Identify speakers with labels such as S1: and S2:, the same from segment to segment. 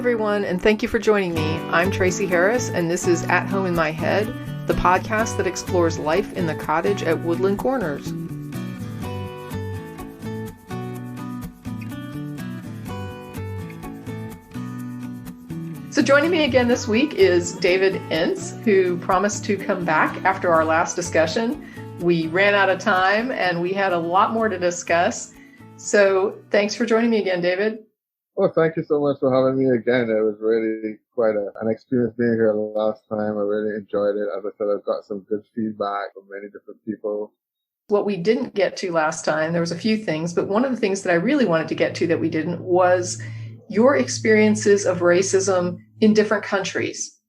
S1: everyone, and thank you for joining me. I'm Tracy Harris, and this is At Home in My Head, the podcast that explores life in the cottage at Woodland Corners. So joining me again this week is David Ince, who promised to come back after our last discussion. We ran out of time, and we had a lot more to discuss. So thanks for joining me again, David.
S2: Well, thank you so much for having me again. It was really quite an experience being here last time. I really enjoyed it. As I said, I've got some good feedback from many different people.
S1: What we didn't get to last time, there was a few things, but one of the things that I really wanted to get to that we didn't was your experiences of racism in different countries.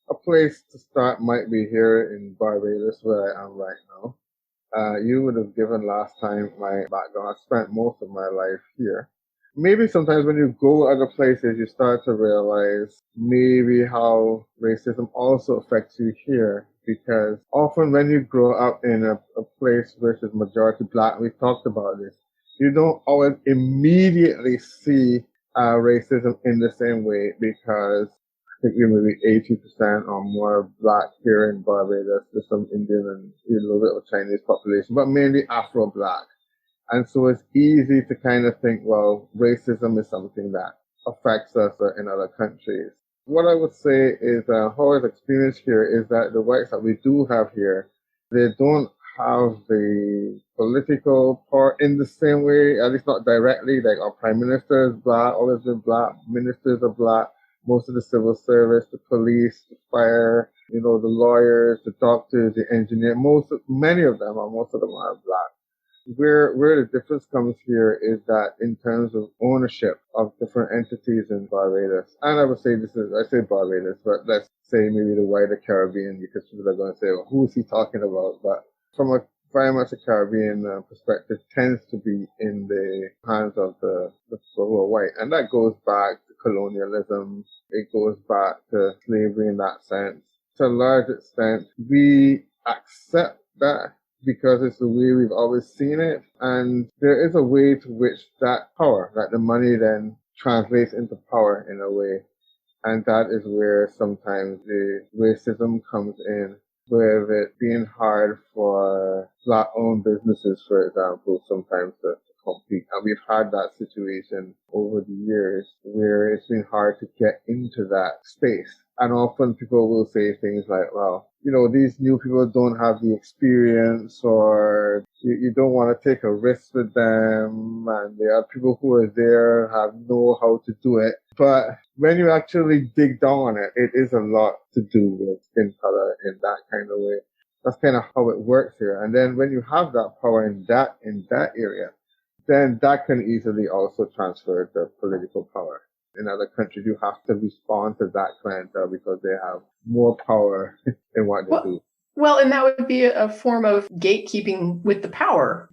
S2: A place to start might be here in Barbados, where I am right now. You would have given last time my background. I spent most of my life here. Maybe sometimes when you go other places, you start to realize maybe how racism also affects you here. Because often when you grow up in a place which is majority black, we talked about this, you don't always immediately see racism in the same way, because I think we may be 80% or more black here in Barbados. There's some Indian and a little bit of Chinese population, but mainly Afro-black. And so it's easy to kind of think, well, racism is something that affects us in other countries. What I would say is how I've experienced here is that the whites that we do have here, they don't have the political power in the same way, at least not directly. Like our prime minister is black, always been black, ministers are black, most of the civil service, the police, the fire, the lawyers, the doctors, the engineer, most of them are black. Where the difference comes here is that in terms of ownership of different entities in Barbados, and I would say I say Barbados, but let's say maybe the wider Caribbean, because people are going to say, well, who is he talking about? But from a very much a Caribbean perspective, tends to be in the hands of the people who are white. And that goes back to colonialism. It goes back to slavery in that sense. To a large extent, we accept that because it's the way we've always seen it. And there is a way to which that power, that the money then translates into power in a way. And that is where sometimes the racism comes in, with it being hard for black-owned businesses, for example, sometimes to compete. And we've had that situation over the years where it's been hard to get into that space. And often people will say things like, well, these new people don't have the experience, or you don't want to take a risk with them, and there are people who are there know how to do it. But when you actually dig down on it, it is a lot to do with skin color in that kind of way. That's kind of how it works here. And then when you have that power in that area, then that can easily also transfer to political power. In other countries, you have to respond to that clientele because they have more power in what they do.
S1: Well, and that would be a form of gatekeeping with the power.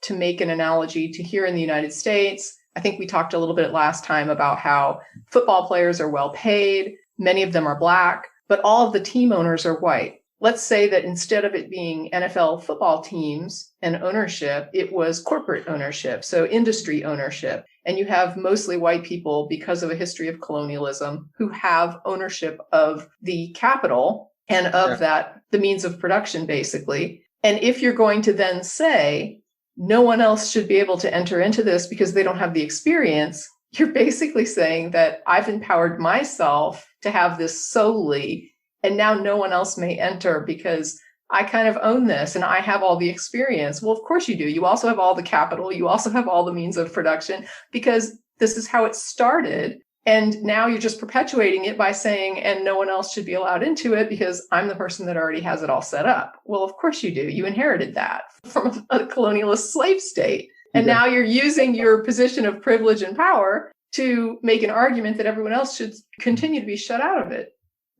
S1: To make an analogy to here in the United States, I think we talked a little bit last time about how football players are well paid. Many of them are black, but all of the team owners are white. Let's say that instead of it being NFL football teams and ownership, it was corporate ownership, so industry ownership. And you have mostly white people, because of a history of colonialism, who have ownership of the capital and of that, the means of production, basically. And if you're going to then say, no one else should be able to enter into this because they don't have the experience, you're basically saying that I've empowered myself to have this solely, and now no one else may enter because I kind of own this and I have all the experience. Well, of course you do. You also have all the capital. You also have all the means of production, because this is how it started. And now you're just perpetuating it by saying, and no one else should be allowed into it because I'm the person that already has it all set up. Well, of course you do. You inherited that from a colonialist slave state. And now you're using your position of privilege and power to make an argument that everyone else should continue to be shut out of it.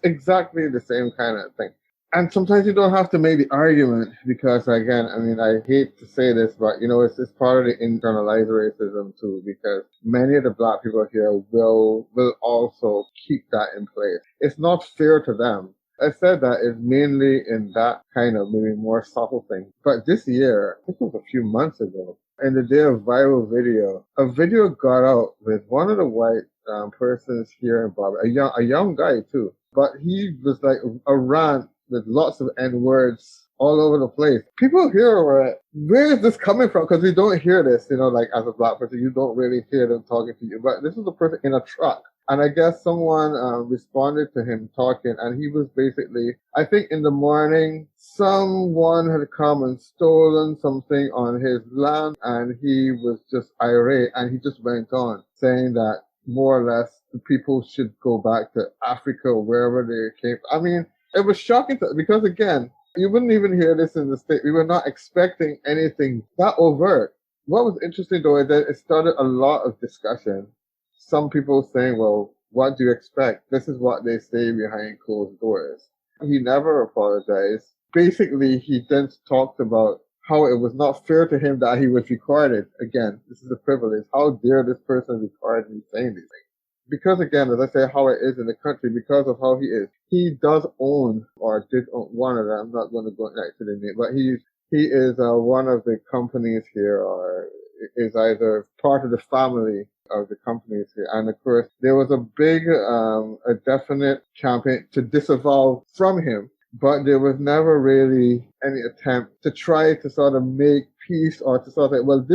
S2: Exactly the same kind of thing. And sometimes you don't have to make the argument because, again, I hate to say this, but, it's part of the internalized racism too, because many of the black people here will also keep that in place. It's not fair to them. I said that is mainly in that kind of maybe more subtle thing. But this year, I think it was a few months ago, in the day of viral video, a video got out with one of the white persons here in Barbados, a young guy too, but he was like a rant with lots of N words all over the place. People here were, where is this coming from? Because we don't hear this, like as a black person, you don't really hear them talking to you. But this is a person in a truck. And I guess someone responded to him talking, and he was basically, I think in the morning, someone had come and stolen something on his land, and he was just irate, and he just went on saying that more or less the people should go back to Africa or wherever they came. I mean, it was shocking because again, you wouldn't even hear this in the States. We were not expecting anything that overt. What was interesting though is that it started a lot of discussion. Some people saying, well, what do you expect? This is what they say behind closed doors. He never apologized. Basically, he then talked about how it was not fair to him that he was recorded. Again, this is a privilege. How dare this person record me saying these things? Because again, as I say, how it is in the country, because of how he is, he does own, or did own one of them. I'm not going to go next to the name, but he is one of the companies here, or is either part of the family of the companies here. And of course, there was a big, a definite campaign to disavow from him, but there was never really any attempt to try to sort of make peace or to sort of say, well,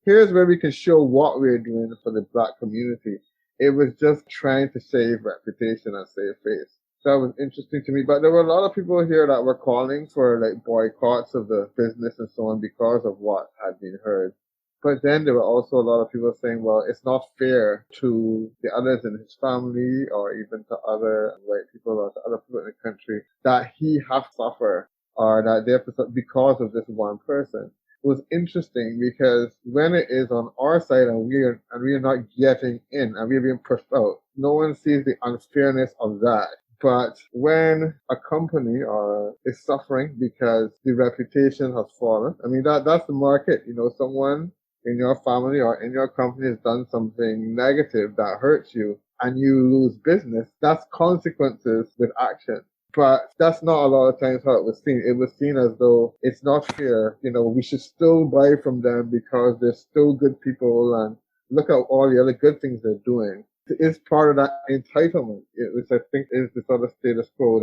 S2: here's where we can show what we're doing for the black community. It was just trying to save reputation and save face. That was interesting to me. But there were a lot of people here that were calling for like boycotts of the business and so on because of what had been heard. But then there were also a lot of people saying, well, it's not fair to the others in his family or even to other white people or to other people in the country that he has to suffer or that they have to suffer because of this one person. It was interesting because when it is on our side and we are not getting in and we're being pushed out, no one sees the unfairness of that. But when a company is suffering because the reputation has fallen, I mean that's the market. Someone in your family or in your company has done something negative that hurts you and you lose business. That's consequences with action. But that's not a lot of times how it was seen. It was seen as though it's not fair. We should still buy from them because they're still good people and look at all the other good things they're doing. It's part of that entitlement, which I think is the sort of status quo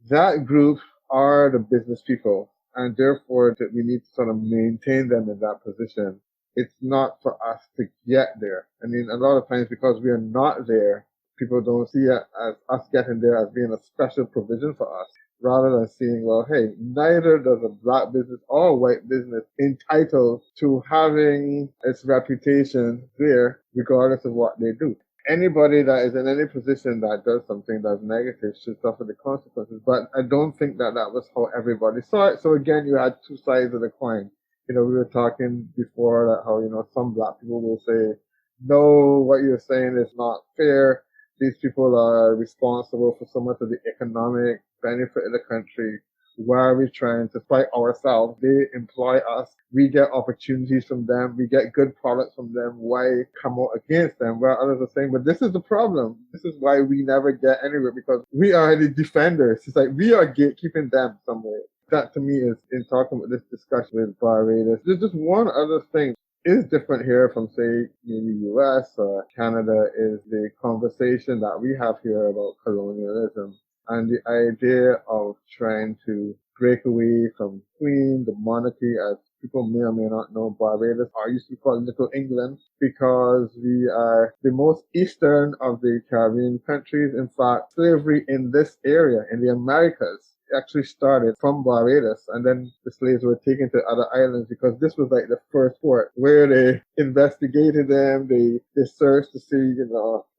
S2: that group are the business people and therefore that we need to sort of maintain them in that position. It's not for us to get there. I mean, a lot of times because we are not there, people don't see it as us getting there as being a special provision for us, rather than seeing, well, hey, neither does a black business or a white business entitled to having its reputation there, regardless of what they do. Anybody that is in any position that does something that's negative should suffer the consequences. But I don't think that was how everybody saw it. So again, you had two sides of the coin. We were talking before that how, some black people will say, no, what you're saying is not fair. These people are responsible for so much of the economic benefit of the country. Why are we trying to fight ourselves? They employ us. We get opportunities from them. We get good products from them. Why come out against them? Where others are saying, but this is the problem. This is why we never get anywhere because we are the defenders. It's like we are gatekeeping them somewhere. That to me is, in talking about this discussion with Barbados, there's just one other thing is different here from, say, in the US or Canada is the conversation that we have here about colonialism and the idea of trying to break away from Queen, the monarchy, as people may or may not know, Barbados used to be called Little England because we are the most eastern of the Caribbean countries. In fact, slavery in this area, in the Americas, actually started from Barbados, and then the slaves were taken to other islands because this was like the first port where they investigated them, they searched to see,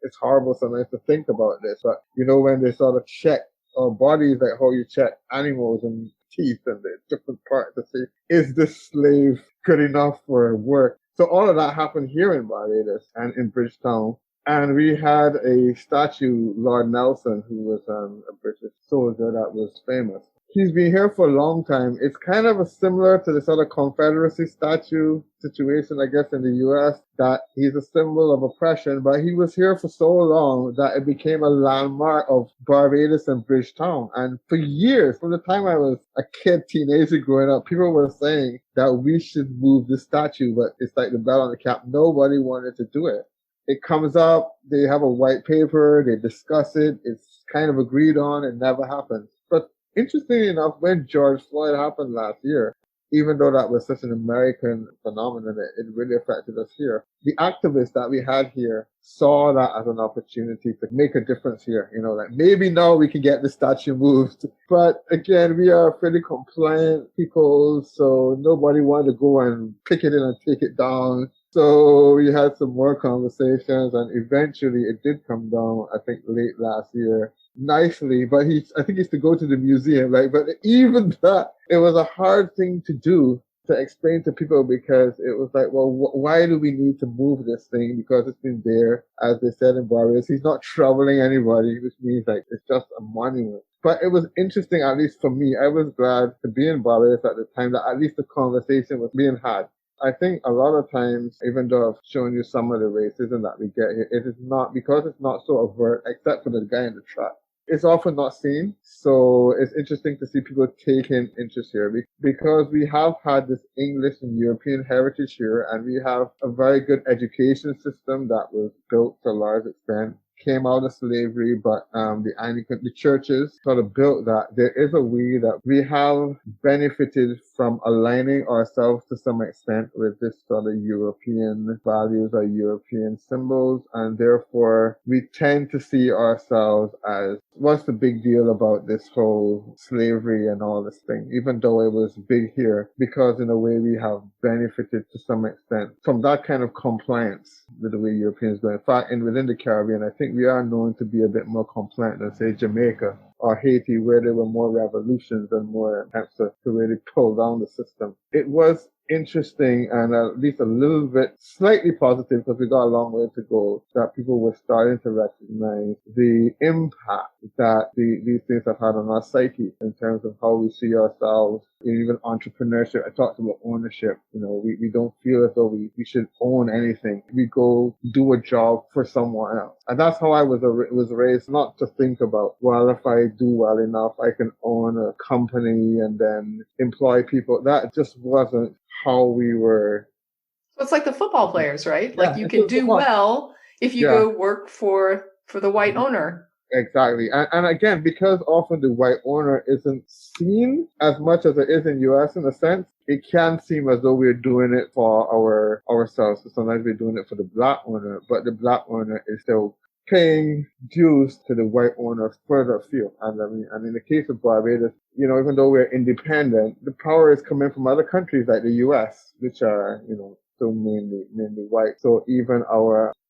S2: it's horrible sometimes to think about this, but when they sort of check our bodies, like how you check animals and teeth and the different parts to see, is this slave good enough for work? So all of that happened here in Barbados and in Bridgetown. And we had a statue, Lord Nelson, who was a British soldier that was famous. He's been here for a long time. It's kind of similar to the sort of Confederacy statue situation, I guess, in the U.S., that he's a symbol of oppression, but he was here for so long that it became a landmark of Barbados and Bridgetown. And for years, from the time I was a kid, teenager growing up, people were saying that we should move the statue, but it's like the bell on the cap. Nobody wanted to do it. It comes up, they have a white paper, they discuss it, it's kind of agreed on, it never happens. But interestingly enough, when George Floyd happened last year, even though that was such an American phenomenon, it really affected us here. The activists that we had here saw that as an opportunity to make a difference here. You know, like maybe now we can get the statue moved. But again, we are pretty compliant people, so nobody wanted to go and pick it in and take it down. So we had some more conversations, and eventually it did come down, I think late last year, nicely, but I think he's to go to the museum, right? But even that, it was a hard thing to do, to explain to people, because it was like, well, why do we need to move this thing? Because it's been there, as they said in Barbados. He's not troubling anybody, which means like it's just a monument. But it was interesting, at least for me. I was glad to be in Barbados at the time that at least the conversation was being had. I think a lot of times, even though I've shown you some of the racism that we get here, it is not, because it's not so overt, except for the guy in the truck. It's often not seen. So it's interesting to see people taking interest here, because we have had this English and European heritage here, and we have a very good education system that was built to a large extent, came out of slavery, but the churches sort of built that. There is a way that we have benefited from aligning ourselves to some extent with this sort of European values or European symbols, and therefore we tend to see ourselves as, what's the big deal about this whole slavery and all this thing, even though it was big here, because in a way we have benefited to some extent from that kind of compliance with the way Europeans go. In fact, and within the Caribbean, I think we are known to be a bit more compliant than, say, Jamaica or Haiti, where there were more revolutions and more attempts to really pull down the system. It was interesting, and at least a little bit slightly positive, because we got a long way to go, that people were starting to recognize the impact that these things have had on our psyche in terms of how we see ourselves, even entrepreneurship. I talked about ownership. You know, we don't feel as though we should own anything. We go do a job for someone else. And that's how I was raised, not to think about, well, if I do well enough, I can own a company and then employ people. That just wasn't how we were.
S1: So it's like the football players, right?
S2: Yeah,
S1: like you can do well if you go work for the white owner.
S2: Exactly. And again, because often the white owner isn't seen as much as it is in US, in a sense, it can seem as though we're doing it for ourselves. So sometimes we're doing it for the black owner, but the black owner is still paying dues to the white owner further afield. And in the case of Barbados, you know, even though we're independent, the power is coming from other countries like the US, which are, you know, still mainly white. So even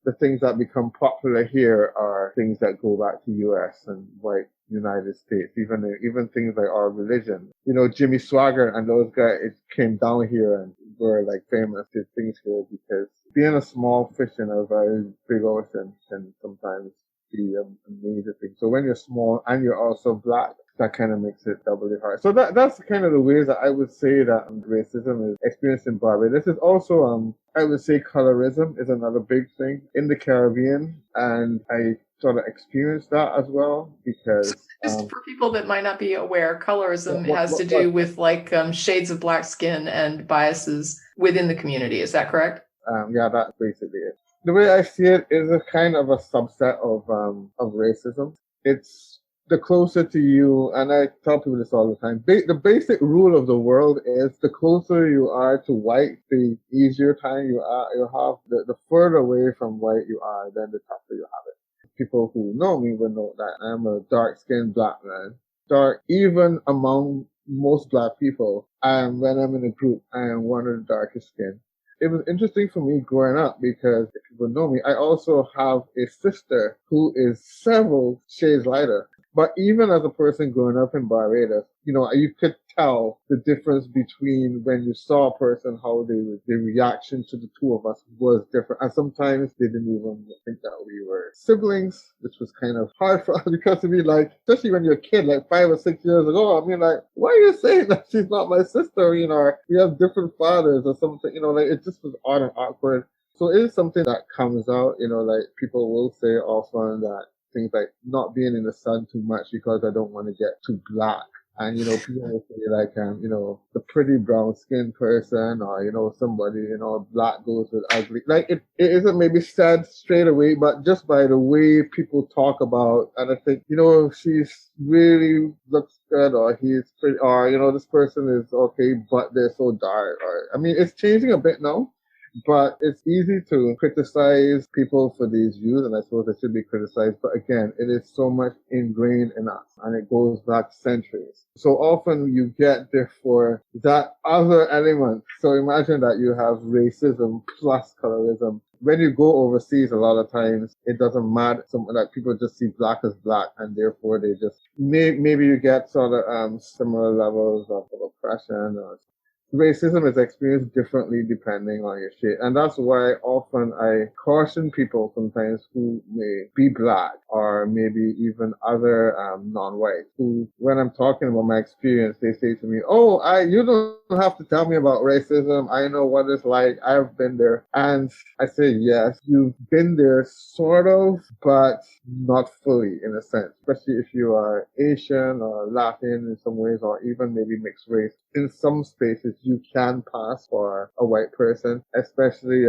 S2: the things that become popular here are things that go back to US and white United States, even things like our religion. You know, Jimmy Swaggart and those guys came down here and were like famous, did things here, because being a small fish in a very big ocean can sometimes be a major thing. So when you're small and you're also black, that kind of makes it doubly hard. So that's kind of the ways that I would say that racism is experienced in Barbados. This is also, I would say colorism is another big thing in the Caribbean. And I sort of experienced that as well, because
S1: just for people that might not be aware, colorism has to do with like shades of black skin and biases within the community. Is that correct?
S2: Yeah, that's basically it. The way I see it is a kind of a subset of racism. It's the closer to you, and I tell people this all the time, the basic rule of the world is the closer you are to white, the easier time you have. The further away from white you are, then the tougher you have it. People who know me will know that I'm a dark-skinned black man. Dark, even among most black people, and when I'm in a group, I am one of the darkest skin. It was interesting for me growing up, because if people know me, I also have a sister who is several shades lighter. But even as a person growing up in Barbados, you know, you could tell the difference between when you saw a person, how the reaction to the two of us was different. And sometimes they didn't even think that we were siblings, which was kind of hard for us, because to be like, especially when you're a kid, like 5 or 6 years ago, I mean, like, why are you saying that she's not my sister? You know, or we have different fathers or something, you know, like it just was odd and awkward. So it is something that comes out, you know, like people will say often that things like not being in the sun too much because I don't want to get too black. And, people will say like, the pretty brown skinned person or, somebody, black goes with ugly. Like it isn't maybe said straight away, but just by the way people talk about, and I think, she's really looks good or he's pretty, or, this person is okay, but they're so dark. Or, I mean, it's changing a bit now. But it's easy to criticize people for these views, and I suppose they should be criticized. But again, it is so much ingrained in us, and it goes back centuries. So often you get therefore that other element. So imagine that you have racism plus colorism. When you go overseas, a lot of times it doesn't matter. Something that people just see black as black, and therefore they just maybe you get sort of similar levels of oppression or racism is experienced differently depending on your shade. And that's why often I caution people sometimes who may be black or maybe even other non-white who, when I'm talking about my experience, they say to me, oh, you don't have to tell me about racism. I know what it's like. I've been there. And I say, yes, you've been there sort of, but not fully in a sense, especially if you are Asian or Latin in some ways, or even maybe mixed race. In some spaces, you can pass for a white person, especially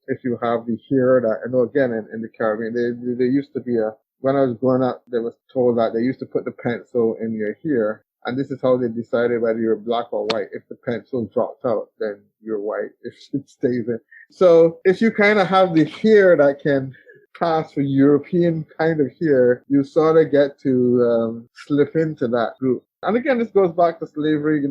S2: if you have the hair that, I know again in the Caribbean, there used to be when I was growing up, they was told that they used to put the pencil in your hair, and this is how they decided whether you're black or white. If the pencil drops out, then you're white. If it stays in. So if you kind of have the hair that can pass for European kind of hair, you sort of get to slip into that group. And again, this goes back to slavery.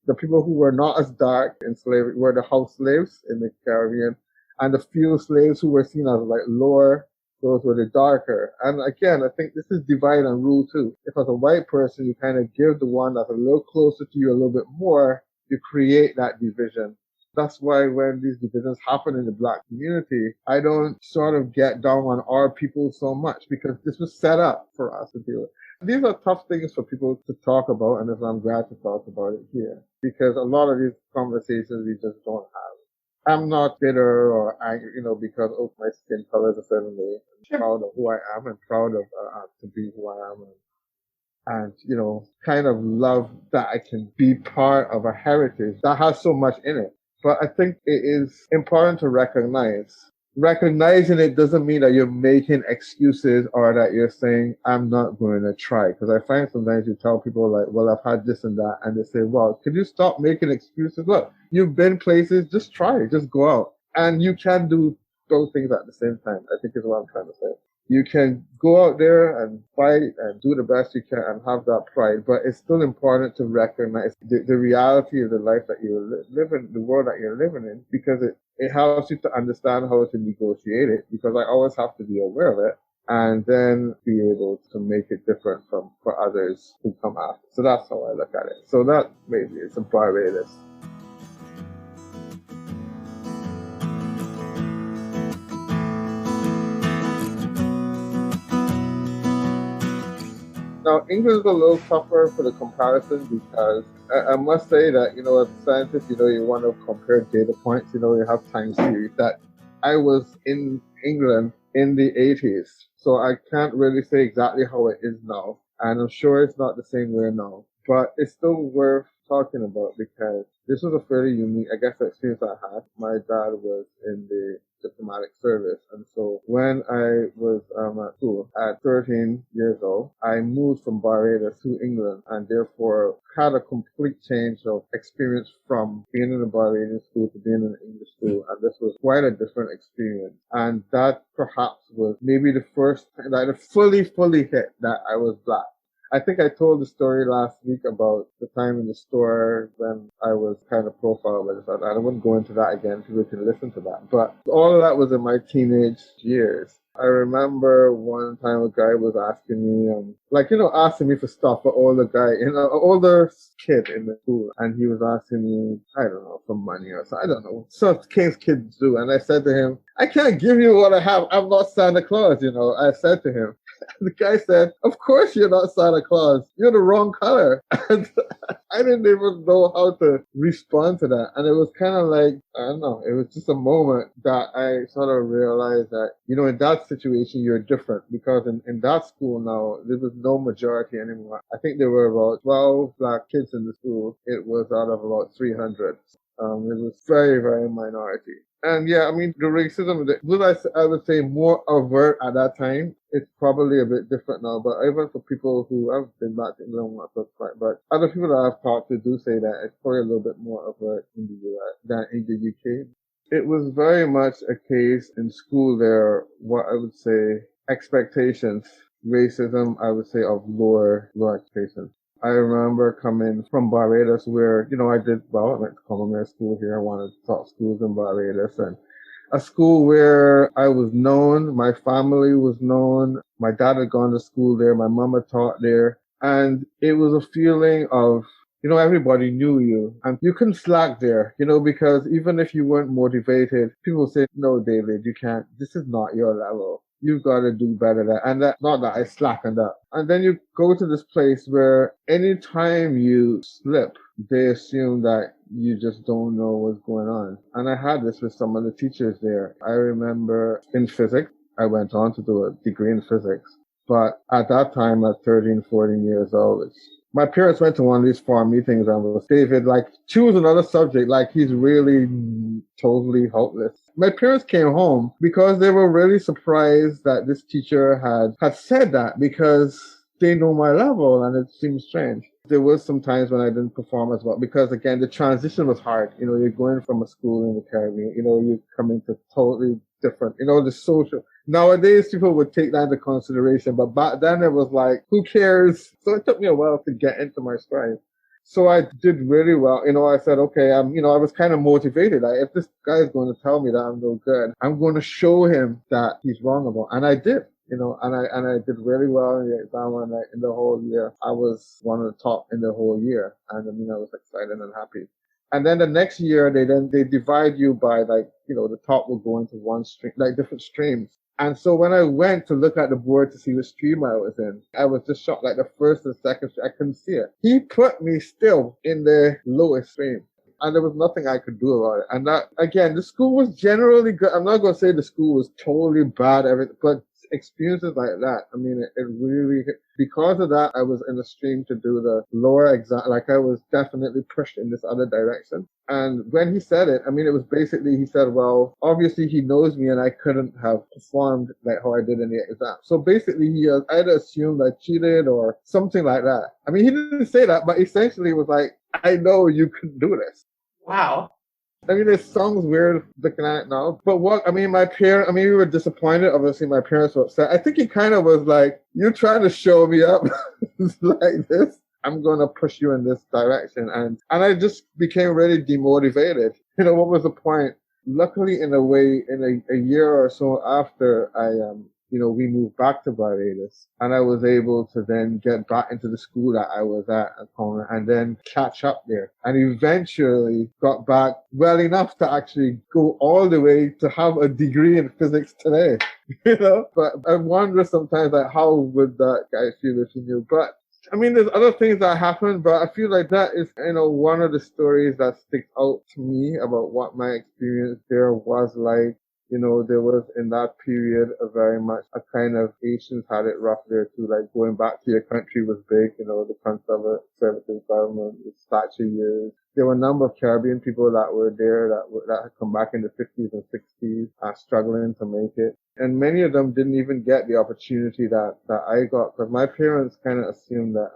S2: The people who were not as dark in slavery were the house slaves in the Caribbean, and the few slaves who were seen as like lower, those were the darker. And again, I think this is divide and rule too. If as a white person, you kind of give the one that's a little closer to you a little bit more, you create that division. That's why when these divisions happen in the black community, I don't sort of get down on our people so much because this was set up for us to deal with. These are tough things for people to talk about, and I'm glad to talk about it here because a lot of these conversations we just don't have. I'm not bitter or angry, because my skin color is a certain way. I'm proud of who I am and proud of to be who I am, and kind of love that I can be part of a heritage that has so much in it. But I think it is important to recognize. Recognizing it doesn't mean that you're making excuses or that you're saying, I'm not going to try. Because I find sometimes you tell people like, well, I've had this and that. And they say, well, can you stop making excuses? Look, you've been places, just try, just go out. And you can do both things at the same time, I think is what I'm trying to say. You can go out there and fight and do the best you can and have that pride, but it's still important to recognize the reality of the life that you're living, the world that you're living in, because it helps you to understand how to negotiate it, because I always have to be aware of it and then be able to make it different for others who come after. So that's how I look at it. So that maybe is a Barbados. Now, England's a little tougher for the comparison because I must say that, as a scientist, you want to compare data points, you have time series that I was in England in the 80s. So I can't really say exactly how it is now. And I'm sure it's not the same way now, but it's still worth talking about because this was a fairly unique, experience I had. My dad was in the diplomatic service, and so when I was at school at 13 years old, I moved from Barbados to England, and therefore had a complete change of experience from being in a Barbadian school to being in an English school, and this was quite a different experience. And that perhaps was maybe the first time that it fully hit that I was black. I think I told the story last week about the time in the store when I was kind of profiled by this. I wouldn't go into that again. People can listen to that. But all of that was in my teenage years. I remember one time a guy was asking me, asking me for stuff, an older guy, an older kid in the school. And he was asking me, I don't know, for money or something. I don't know. Some kids do. And I said to him, I can't give you what I have. I'm not Santa Claus, I said to him. The guy said, "Of course you're not Santa Claus. You're the wrong color." And I didn't even know how to respond to that. And it was kind of like, I don't know, it was just a moment that I sort of realized that, in that situation, you're different because in that school now, there was no majority anymore. I think there were about 12 black kids in the school. It was out of about 300. It was very, very minority. And yeah, I mean, the racism, I would say more overt at that time. It's probably a bit different now, but even for people who have been back to England once or twice, but other people that I've talked to do say that it's probably a little bit more overt in the US than in the UK. It was very much a case in school there, what I would say, expectations, racism, I would say, of lower expectations. I remember coming from Barbados where, I went to culinary school here, one of the top schools in Barbados, and a school where I was known, my family was known, my dad had gone to school there, my mom had taught there, and it was a feeling of, everybody knew you, and you couldn't slack there, because even if you weren't motivated, people say, "No, David, you can't, this is not your level. You've got to do better than," and that, not that I slackened up. And then you go to this place where anytime you slip, they assume that you just don't know what's going on. And I had this with some of the teachers there. I remember in physics, I went on to do a degree in physics. But at that time, at 13, 14 years old, my parents went to one of these farm meetings and was, "David, choose another subject. He's really totally hopeless." My parents came home because they were really surprised that this teacher had said that because they know my level and it seemed strange. There was some times when I didn't perform as well because, again, the transition was hard. You're going from a school in the Caribbean, you come into totally different, the social. Nowadays, people would take that into consideration, but back then it was like, who cares? So it took me a while to get into my stride. So I did really well. I said, okay, I was kind of motivated. If this guy is going to tell me that I'm no good, I'm going to show him that he's wrong about. And I did, and I did really well in the exam. And in the whole year, I was one of the top in the whole year. And I was excited and happy. And then the next year, they divide you by the top will go into one stream, different streams. And so when I went to look at the board to see which stream I was in, I was just shocked. The first and second stream, I couldn't see it. He put me still in the lowest stream. And there was nothing I could do about it. And that, again, the school was generally good. I'm not going to say the school was totally bad, but experiences like that, it really, because of that, I was in the stream to do the lower exam. I was definitely pushed in this other direction. And when he said it, it was basically, he said, well, obviously he knows me and I couldn't have performed how I did in the exam. So basically he either assumed I cheated or something like that. He didn't say that, but essentially it was like, I know you can do this.
S1: Wow.
S2: It sounds weird looking at it now, but my parents, we were disappointed. Obviously, my parents were upset. I think he kind of was like, "You're trying to show me up like this. I'm going to push you in this direction." And I just became really demotivated. What was the point? Luckily, in a way, in a year or so after we moved back to Barbados, and I was able to then get back into the school that I was at and then catch up there, and eventually got back well enough to actually go all the way to have a degree in physics today. But I wonder sometimes how would that guy feel if he knew? But there's other things that happened, but I feel like that is, one of the stories that sticks out to me about what my experience there was like. There was in that period a very much a kind of Asians had it rough there too. Going back to your country was big, the conservative government, the statue years. There were a number of Caribbean people that were there that had come back in the 50s and 60s, struggling to make it. And many of them didn't even get the opportunity that I got, because my parents kind of assumed that,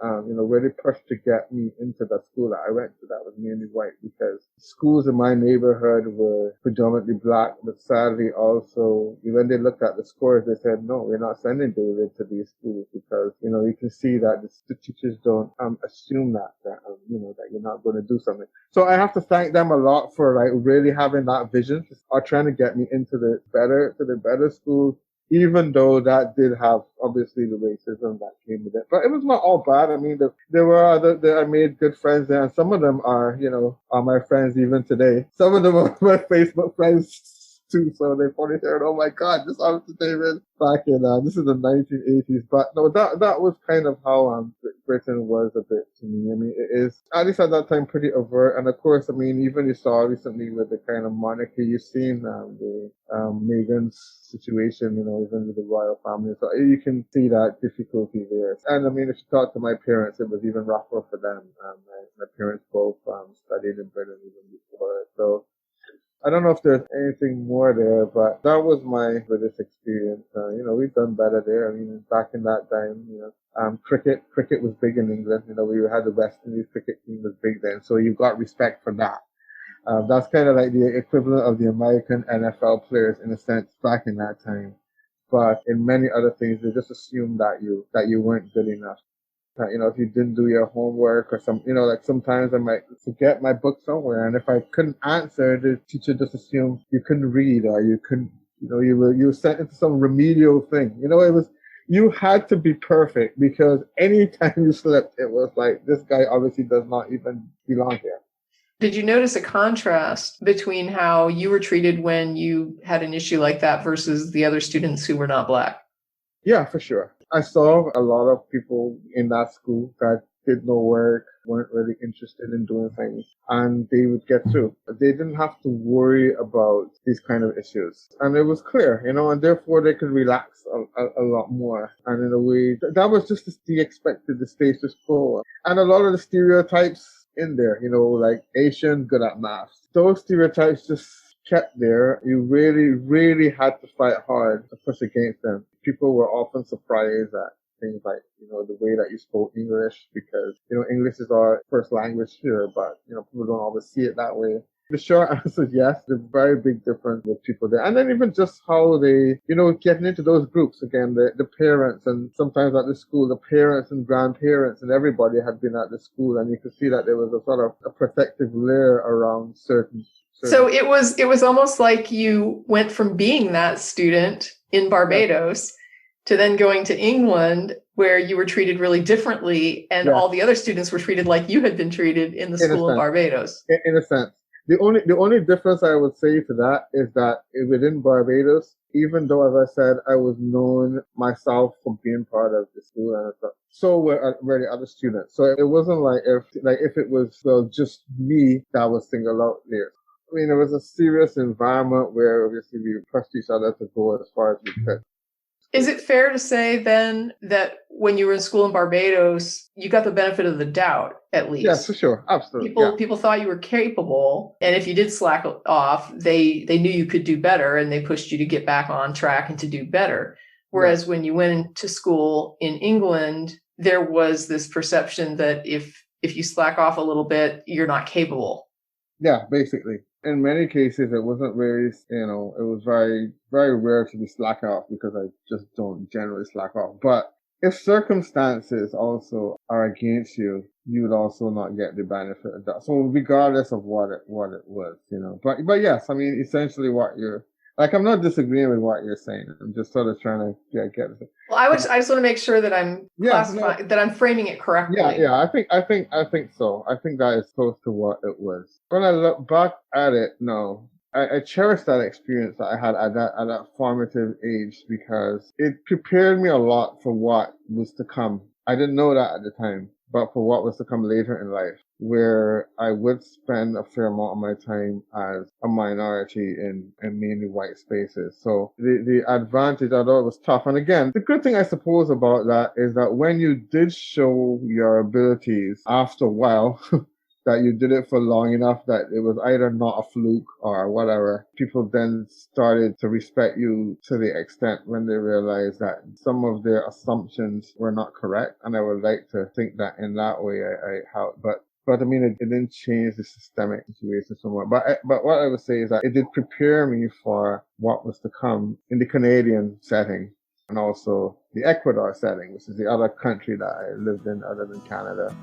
S2: really pushed to get me into the school that I went to that was mainly white, because schools in my neighborhood were predominantly black, but sadly also, when they looked at the scores, they said, "No, we're not sending David to these schools," because, you can see that the teachers don't assume that you're not going to do something. So I have to thank them a lot for really having that vision or trying to get me into the better schools, even though that did have obviously the racism that came with it. But it was not all bad. There were I made good friends there, and some of them are my friends even today. Some of them are my Facebook friends too. So they probably heard, "Oh my God, this happened to David back in this is the 1980s." But no, that was kind of how Britain was a bit to me. I mean, it is at least at that time pretty overt, and of course, I mean, even you saw recently with the kind of monarchy you've seen the Meghan's situation, even with the royal family. So you can see that difficulty there. And I mean, if you talk to my parents, it was even rougher for them. My parents both studied in Britain even before. So I don't know if there's anything more there, but that was my British experience. We've done better there. I mean, back in that time, cricket was big in England. We had the West Indies cricket team was big then. So you got respect for that. That's kind of like the equivalent of the American NFL players in a sense back in that time. But in many other things, they just assumed that you weren't good enough. If you didn't do your homework or like sometimes I might forget my book somewhere, and if I couldn't answer, the teacher just assumed you couldn't read or you couldn't, you were sent into some remedial thing. It was, you had to be perfect because anytime you slipped, it was like, this guy obviously does not even belong here.
S1: Did you notice a contrast between how you were treated when you had an issue like that versus the other students who were not Black?
S2: Yeah, for sure. I saw a lot of people in that school that did no work, weren't really interested in doing things, and they would get through. They didn't have to worry about these kind of issues. And it was clear, and therefore they could relax a lot more. And in a way, that was just the expected, the status quo. And a lot of the stereotypes in there, like Asian, good at math. Those stereotypes just kept there. You really, really had to fight hard to push against them. People were often surprised at things like, the way that you spoke English because, English is our first language here, but, people don't always see it that way. The short answer is yes, there's a very big difference with people there. And then even just how they, getting into those groups again, the parents, and sometimes at the school, the parents and grandparents and everybody had been at the school, and you could see that there was a sort of a protective layer around certain.
S1: So it was almost like you went from being that student in Barbados to then going to England where you were treated really differently, and all the other students were treated like you had been treated in the school in Barbados.
S2: In a sense. The only difference I would say to that is that within Barbados, even though, as I said, I was known myself for being part of the school and stuff, so were the other students. So it wasn't like if it was just me that was singled out there. I mean, it was a serious environment where obviously we pushed each other to go as far as we could.
S1: Is it fair to say then that when you were in school in Barbados, you got the benefit of the doubt, at least?
S2: Yes, for sure. Absolutely.
S1: People thought you were capable, and if you did slack off, they knew you could do better, and they pushed you to get back on track and to do better. Whereas when you went into school in England, there was this perception that if you slack off a little bit, you're not capable.
S2: Yeah, basically. In many cases, it wasn't really, it was very, very rare to be slack off because I just don't generally slack off. But if circumstances also are against you, you would also not get the benefit of that. So regardless of what it was, but yes, I mean, essentially what you're, like, I'm not disagreeing with what you're saying. I'm just sort of trying to get it.
S1: Well, I just want to make sure that I'm classifying, that I'm framing it correctly.
S2: Yeah. I think so. I think that is close to what it was. When I look back at it, no, I cherish that experience that I had at that formative age because it prepared me a lot for what was to come. I didn't know that at the time, but for what was to come later in life, where I would spend a fair amount of my time as a minority in mainly white spaces. So the advantage, although it was tough, and again, the good thing I suppose about that is that when you did show your abilities after a while, that you did it for long enough that it was either not a fluke or whatever, people then started to respect you to the extent when they realized that some of their assumptions were not correct. And I would like to think that in that way but I mean, it didn't change the systemic situation somewhat. But what I would say is that it did prepare me for what was to come in the Canadian setting and also the Ecuador setting, which is the other country that I lived in other than Canada.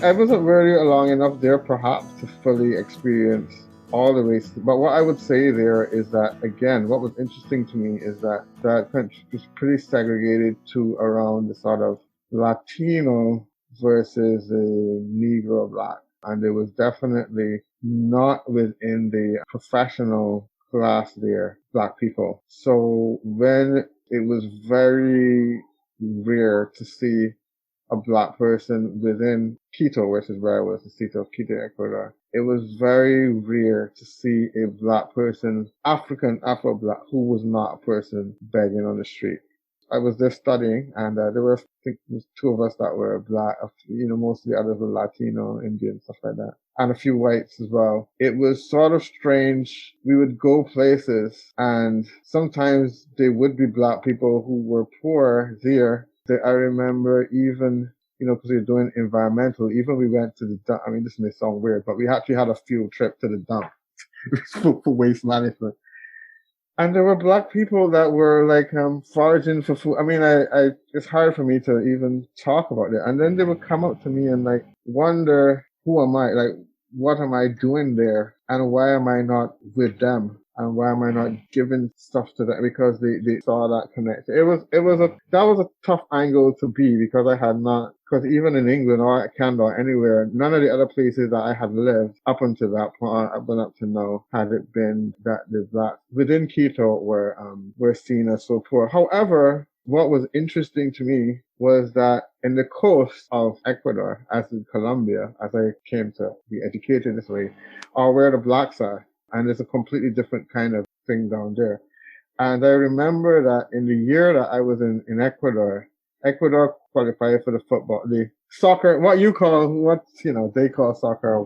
S2: I wasn't really long enough there, perhaps, to fully experience all the races. But what I would say there is that, again, what was interesting to me is that that country was pretty segregated to around the sort of Latino versus a Negro Black. And it was definitely not within the professional class there, Black people. So when it was very rare to see a Black person within Quito, which is where I was, the city of Quito, Ecuador. It was very rare to see a Black person, African, Afro-Black, who was not a person begging on the street. I was there studying, and there were, I think, there was two of us that were Black. Most of the others were Latino, Indian, stuff like that, and a few whites as well. It was sort of strange. We would go places, and sometimes they would be Black people who were poor there. I remember even, because we were doing environmental, even we went to the dump. I mean, this may sound weird, but we actually had a field trip to the dump for waste management. And there were Black people that were like foraging for food. I mean, it's hard for me to even talk about it. And then they would come up to me and like wonder, who am I? Like, what am I doing there? And why am I not with them? And why am I not giving stuff to them? Because they saw that connection. That was a tough angle to be, because I had not, because even in England or Canada or anywhere, none of the other places that I had lived up until that point, up to now, had it been that the Blacks within Quito were seen as so poor. However, what was interesting to me was that in the coast of Ecuador, as in Colombia, as I came to be educated this way, are where the Blacks are. And it's a completely different kind of thing down there. And I remember that in the year that I was in Ecuador, Ecuador qualified for the soccer, they call soccer,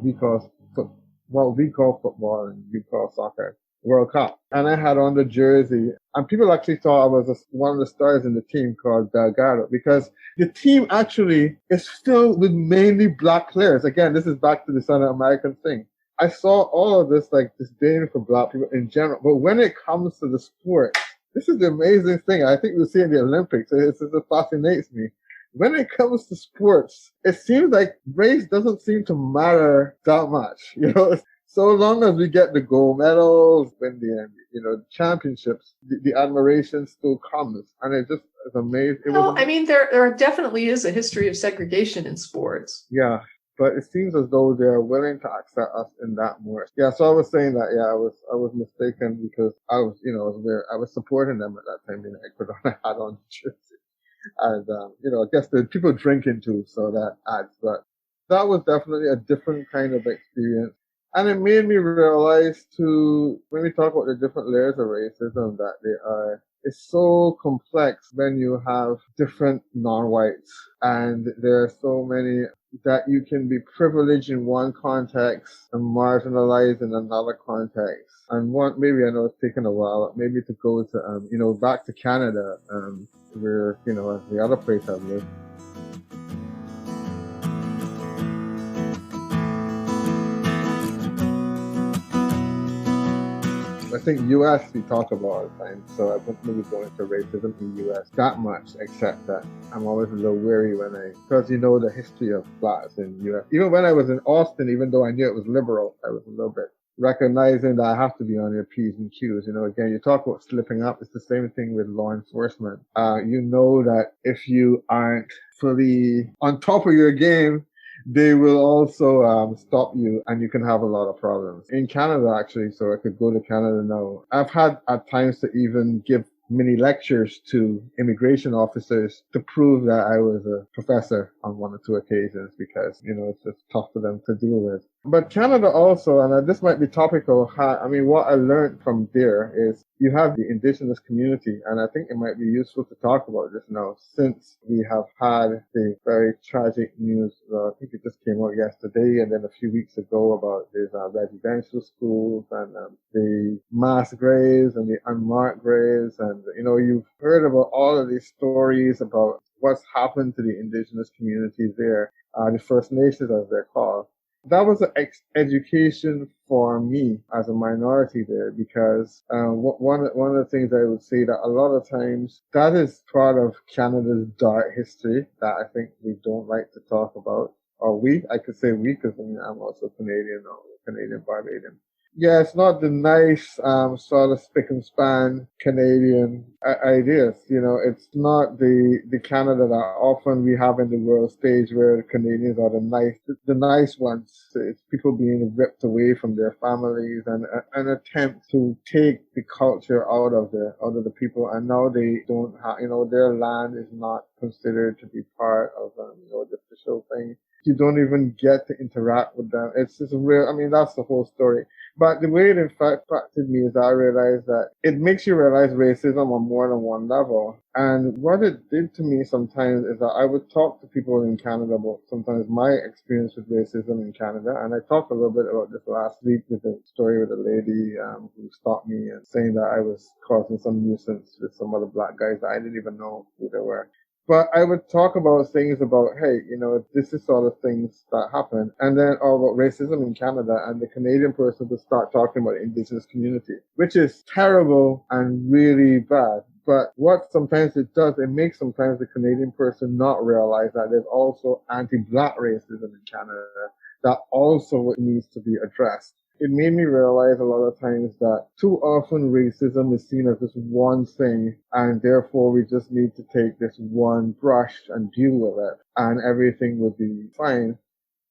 S2: what we call football and you call soccer, World Cup. And I had on the jersey, and people actually thought I was one of the stars in the team called Delgado, because the team actually is filled with mainly Black players. Again, this is back to the Southern American thing. I saw all of this like disdain for Black people in general, but when it comes to the sport, this is the amazing thing. I think we'll see in the Olympics. It fascinates me. When it comes to sports, it seems like race doesn't seem to matter that much. So long as we get the gold medals, win the championships, the admiration still comes, and it just is amazing.
S1: Well, I mean, there definitely is a history of segregation in sports.
S2: Yeah. But it seems as though they are willing to accept us in that more. Yeah, so I was saying that, I was mistaken, because I was supporting them at that time in Ecuador. I had on the jersey. And, I guess the people drinking too, so that adds. But that was definitely a different kind of experience. And it made me realize too, when we talk about the different layers of racism, that it's so complex when you have different non-whites, and there are so many that you can be privileged in one context and marginalized in another context. And maybe I know it's taken a while, maybe to go to, back to Canada, where, as the other place I've lived. I think U.S. we talk about all the time, so I won't maybe go into racism in the U.S. that much, except that I'm always a little wary because the history of Blacks in the U.S. Even when I was in Austin, even though I knew it was liberal, I was a little bit recognizing that I have to be on your P's and Q's. Again, you talk about slipping up. It's the same thing with law enforcement. That if you aren't fully on top of your game, they will also stop you, and you can have a lot of problems. In Canada, actually, so I could go to Canada now. I've had at times to even give mini lectures to immigration officers to prove that I was a professor on one or two occasions, because, it's just tough for them to deal with. But Canada also, and this might be topical, what I learned from there is you have the Indigenous community, and I think it might be useful to talk about this now, since we have had the very tragic news. I think it just came out yesterday, and then a few weeks ago, about these residential schools and the mass graves and the unmarked graves, and you've heard about all of these stories about what's happened to the Indigenous communities there, the First Nations as they're called. That was an education for me as a minority there, because one of the things I would say that a lot of times that is part of Canada's dark history that I think we don't like to talk about. Or I could say we, because I'm also Canadian, or Canadian Barbadian. Yeah, it's not the nice sort of spick and span Canadian ideas. It's not the Canada that often we have in the world stage where the Canadians are the nice ones. It's people being ripped away from their families and an attempt to take the culture out of the people, and now they don't have, their land is not considered to be part of the official thing. You don't even get to interact with them. It's just real. I mean, that's the whole story. But the way it impacted me is that I realized that it makes you realize racism on more than one level. And what it did to me sometimes is that I would talk to people in Canada about sometimes my experience with racism in Canada. And I talked a little bit about this last week with a story with a lady who stopped me and saying that I was causing some nuisance with some other black guys that I didn't even know who they were. But I would talk about things about, hey, this is sort of things that happen. And then all about racism in Canada, and the Canadian person would start talking about the Indigenous community, which is terrible and really bad. But what sometimes it does, it makes sometimes the Canadian person not realize that there's also anti-black racism in Canada that also needs to be addressed. It made me realize a lot of times that too often racism is seen as this one thing, and therefore we just need to take this one brush and deal with it, and everything will be fine.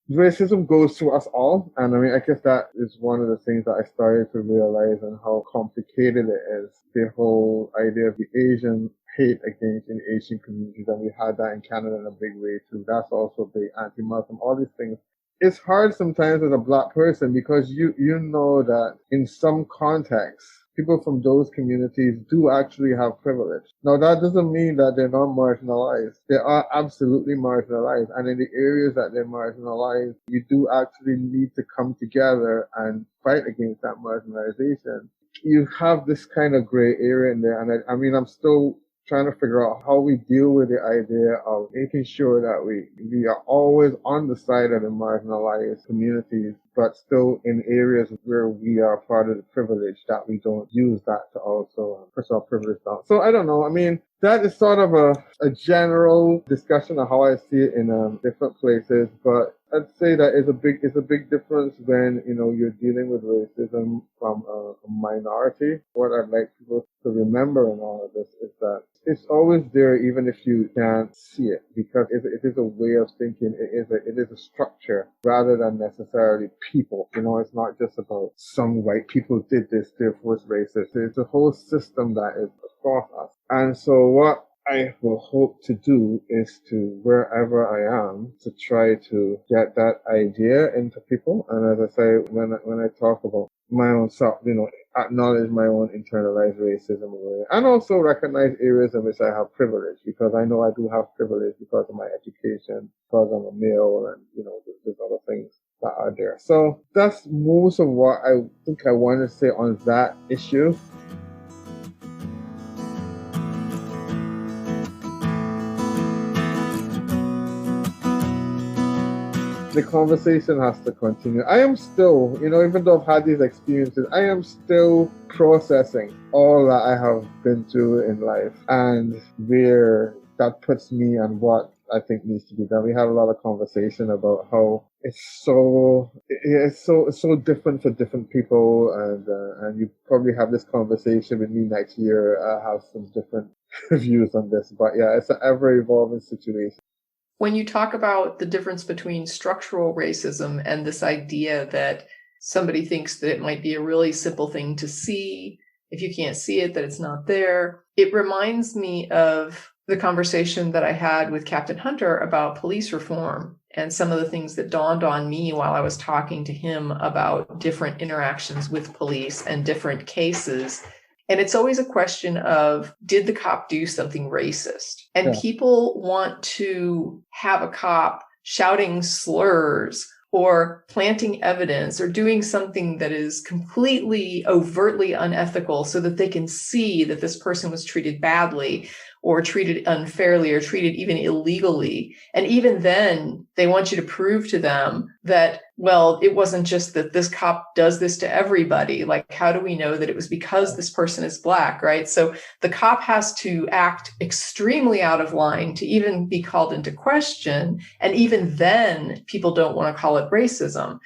S2: Racism goes through us all, and I mean, I guess that is one of the things that I started to realize and how complicated it is. The whole idea of the Asian hate against the Asian communities, and we had that in Canada in a big way too. That's also big anti-Muslim, all these things. It's hard sometimes as a black person because you know that in some contexts, people from those communities do actually have privilege. Now, that doesn't mean that they're not marginalized. They are absolutely marginalized. And in the areas that they're marginalized, you do actually need to come together and fight against that marginalization. You have this kind of gray area in there. And I mean, I'm still trying to figure out how we deal with the idea of making sure that we are always on the side of the marginalized communities, but still in areas where we are part of the privilege, that we don't use that to also push our privilege down. So I don't know. I mean, that is sort of a general discussion of how I see it in different places, but I'd say that it's a big difference when you're dealing with racism from a minority. What I'd like people to remember in all of this is that it's always there, even if you can't see it, because it is a way of thinking. It is a structure rather than necessarily people. It's not just about some white people did this, therefore it's racist. It's a whole system that is across us. And so what I will hope to do is to, wherever I am, to try to get that idea into people. And as I say, when I talk about my own self, acknowledge my own internalized racism, and also recognize areas in which I have privilege, because I know I do have privilege because of my education, because I'm a male, and there's other things that are there. So that's most of what I think I want to say on that issue. The conversation has to continue. I am still, even though I've had these experiences, I am still processing all that I have been through in life and where that puts me and what I think needs to be done. We had a lot of conversation about how it's so different for different people, and you probably have this conversation with me next year. I have some different views on this, but yeah, it's an ever evolving situation.
S1: When you talk about the difference between structural racism and this idea that somebody thinks that it might be a really simple thing to see, if you can't see it, that it's not there, it reminds me of the conversation that I had with Captain Hunter about police reform and some of the things that dawned on me while I was talking to him about different interactions with police and different cases. And it's always a question of, did the cop do something racist? And people want to have a cop shouting slurs or planting evidence or doing something that is completely overtly unethical so that they can see that this person was treated badly or treated unfairly or treated even illegally. And even then, they want you to prove to them that, well, it wasn't just that this cop does this to everybody. Like, how do we know that it was because this person is Black, right? So the cop has to act extremely out of line to even be called into question. And even then, people don't want to call it racism.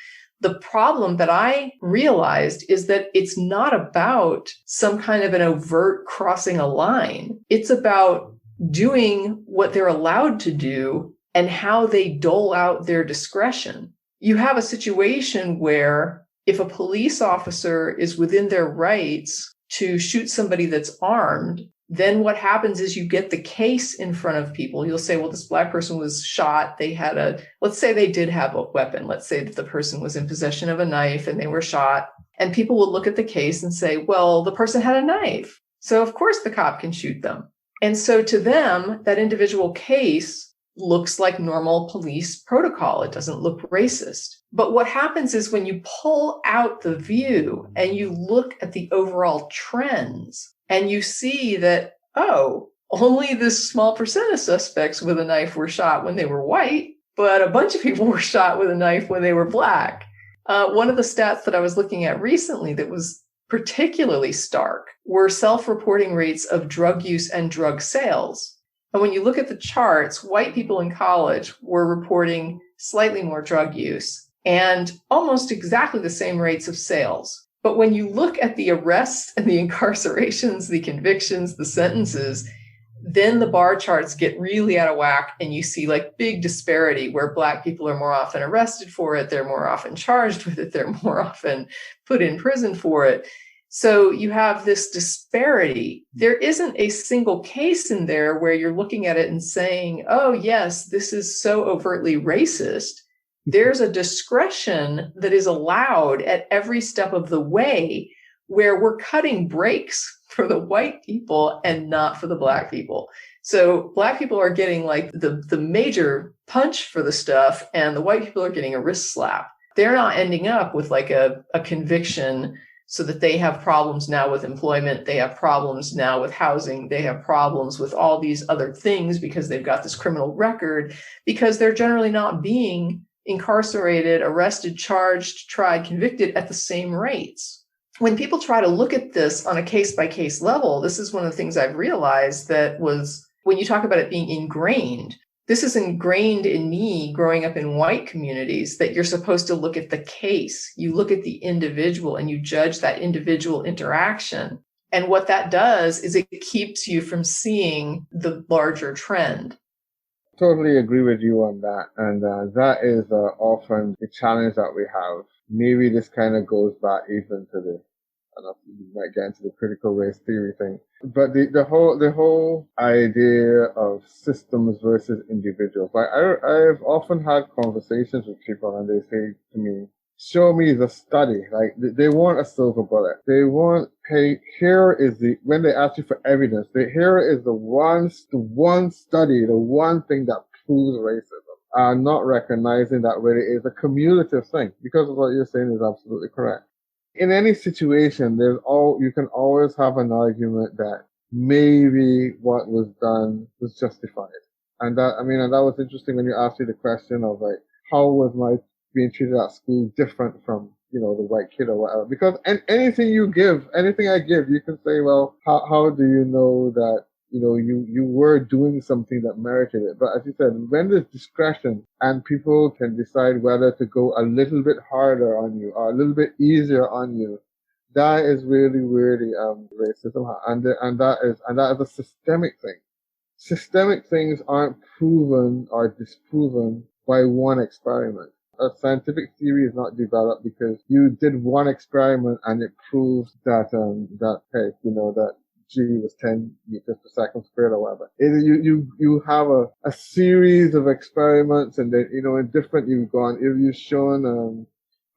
S1: The problem that I realized is that it's not about some kind of an overt crossing a line. It's about doing what they're allowed to do and how they dole out their discretion. You have a situation where if a police officer is within their rights to shoot somebody that's armed, then what happens is you get the case in front of people. You'll say, well, this Black person was shot. Let's say they did have a weapon. Let's say that the person was in possession of a knife and they were shot. And people will look at the case and say, well, the person had a knife, so of course the cop can shoot them. And so to them, that individual case looks like normal police protocol. It doesn't look racist. But what happens is when you pull out the view and you look at the overall trends, and you see that, oh, only this small percent of suspects with a knife were shot when they were white, but a bunch of people were shot with a knife when they were Black. One of the stats that I was looking at recently that was particularly stark were self-reporting rates of drug use and drug sales. And when you look at the charts, white people in college were reporting slightly more drug use and almost exactly the same rates of sales. But when you look at the arrests and the incarcerations, the convictions, the sentences, then the bar charts get really out of whack and you see like big disparity where Black people are more often arrested for it. They're more often charged with it. They're more often put in prison for it. So you have this disparity. There isn't a single case in there where you're looking at it and saying, oh, yes, this is so overtly racist. There's a discretion that is allowed at every step of the way where we're cutting breaks for the white people and not for the Black people. So Black people are getting like the major punch for the stuff, and the white people are getting a wrist slap. They're not ending up with like a conviction so that they have problems now with employment. They have problems now with housing. They have problems with all these other things because they've got this criminal record, because they're generally not being incarcerated, arrested, charged, tried, convicted at the same rates. When people try to look at this on a case-by-case level, this is one of the things I've realized that was, when you talk about it being ingrained, this is ingrained in me growing up in white communities, that you're supposed to look at the case. You look at the individual and you judge that individual interaction. And what that does is it keeps you from seeing the larger trend.
S2: Totally agree with you on that. And that is often the challenge that we have. Maybe this kind of goes back even to the, I don't know, we might get into the critical race theory thing. But the whole idea of systems versus individuals. Like I've often had conversations with people and they say to me, show me the study. Like they want a silver bullet. They want, hey, when they ask you for evidence, here is the one study, the one thing that proves racism. Not recognizing that really is a cumulative thing, because of what you're saying is absolutely correct. In any situation, you can always have an argument that maybe what was done was justified. And that was interesting when you asked me the question of like, how was my being treated at school different from, the white kid or whatever? Because anything I give, you can say, well, how do you know that, you were doing something that merited it? But as you said, when there's discretion and people can decide whether to go a little bit harder on you or a little bit easier on you, that is really, really racism, and that is a systemic thing. Systemic things aren't proven or disproven by one experiment. A scientific theory is not developed because you did one experiment and it proves that that G was 10 meters per second squared or whatever. You have a series of experiments, and then in different you've shown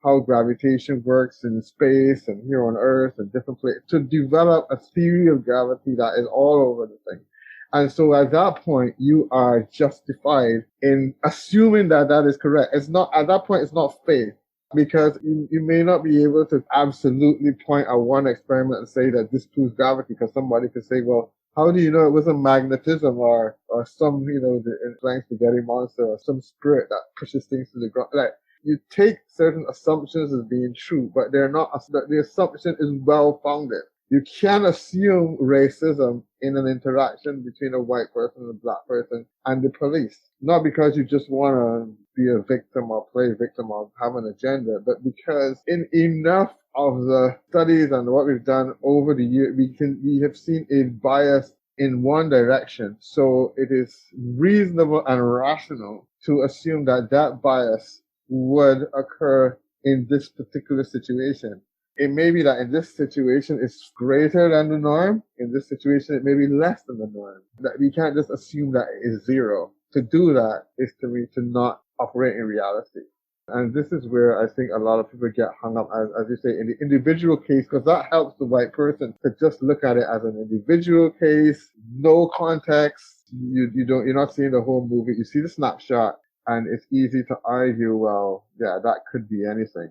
S2: how gravitation works in space and here on Earth and different places to develop a theory of gravity that is all over the thing. And so at that point, you are justified in assuming that is correct. At that point, it's not faith, because you may not be able to absolutely point at one experiment and say that this proves gravity, because somebody could say, well, how do you know it wasn't magnetism or some, the Planck's spaghetti monster or some spirit that pushes things to the ground? Like, you take certain assumptions as being true, but they're not, the assumption is well founded. You can't assume racism in an interaction between a white person and a black person and the police. Not because you just want to be a victim or play victim or have an agenda, but because in enough of the studies and what we've done over the years, we have seen a bias in one direction. So it is reasonable and rational to assume that that bias would occur in this particular situation. It may be that in this situation it's greater than the norm. In this situation, it may be less than the norm. That we can't just assume that it is zero. To do that is to me to not operate in reality. And this is where I think a lot of people get hung up, as you say, in the individual case, because that helps the white person to just look at it as an individual case, no context. You're not seeing the whole movie. You see the snapshot, and it's easy to argue, well, yeah, that could be anything.